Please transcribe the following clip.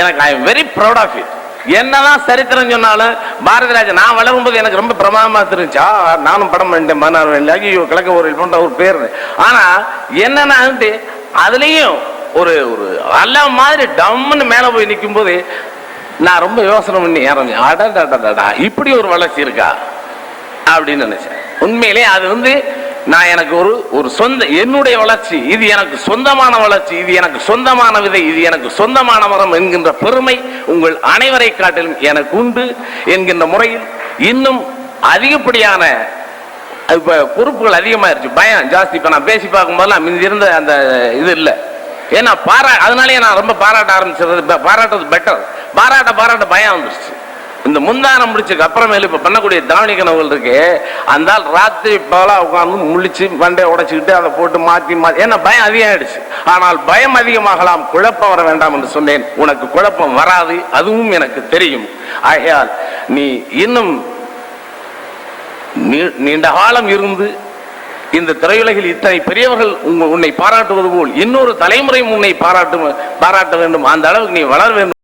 எனக்கு I am very proud of it. என்னதான் சரித்திரம் சொன்னாலும் பாரதிராஜன் நான் வளரும்போது எனக்கு ரொம்ப பிரமாதமா தெரிஞ்சா நானும் படம் பண்ணிட்டேன் 16 ஐயோ கிழக்க ஒரு போன்ற ஒரு பேர். ஆனா என்னன்னா அதுலயும் ஒரு ஒரு அல்ல மாதிரி டம்முன்னு மேல போய் நிற்கும் போது நான் ரொம்ப யோசனை பண்ணி அடடா இப்படி ஒரு வளர்ச்சி இருக்கா அப்படின்னு நினைச்சேன். உண்மையிலே அது நான் எனக்கு ஒரு சொந்த என்னுடைய வளர்ச்சி, இது எனக்கு சொந்தமான வளர்ச்சி, இது எனக்கு சொந்தமான விதை, இது எனக்கு சொந்தமான மரம் என்கின்ற பெருமை உங்கள் அனைவரை காட்டிலும் எனக்கு உண்டு என்கின்ற முறையில் இன்னும் அதிகப்படியான இப்ப பொறுப்புகள் அதிகமாயிருச்சு, பயம் ஜாஸ்தி. இப்ப நான் பேசி பார்க்கும் போதெல்லாம் முந்தி இருந்த அந்த இது இல்லை. ஏன்னா அதனாலேயே நான் ரொம்ப பாராட்ட ஆரம்பிச்சது, பாராட்டுறது பெட்டர். பாராட்ட பயம் வந்துருச்சு. இந்த முந்தானம் முடிச்சதுக்கு அப்புறமேல இப்ப பண்ணக்கூடிய தாவணி கனவுகள் இருக்கு, அந்த ராத்திரி பகலா உட்கார்ந்து முழிச்சு மண்டையை உடைச்சுக்கிட்டு அதை போட்டு மாத்தி ஏன்னா பயம் அதிகமாயிடுச்சு. ஆனால் பயம் அதிகமாகலாம், குழப்பம் வர வேண்டாம் என்று சொன்னேன். உனக்கு குழப்பம் வராது, அதுவும் எனக்கு தெரியும். ஆகையால் நீ இன்னும் நீண்ட காலம் இருந்து இந்த திரையுலகில் இத்தனை பெரியவர்கள் உன்னை பாராட்டுவது போல் இன்னொரு தலைமுறையும் உன்னை பாராட்ட வேண்டும். அந்த அளவுக்கு நீ வளர வேண்டும்.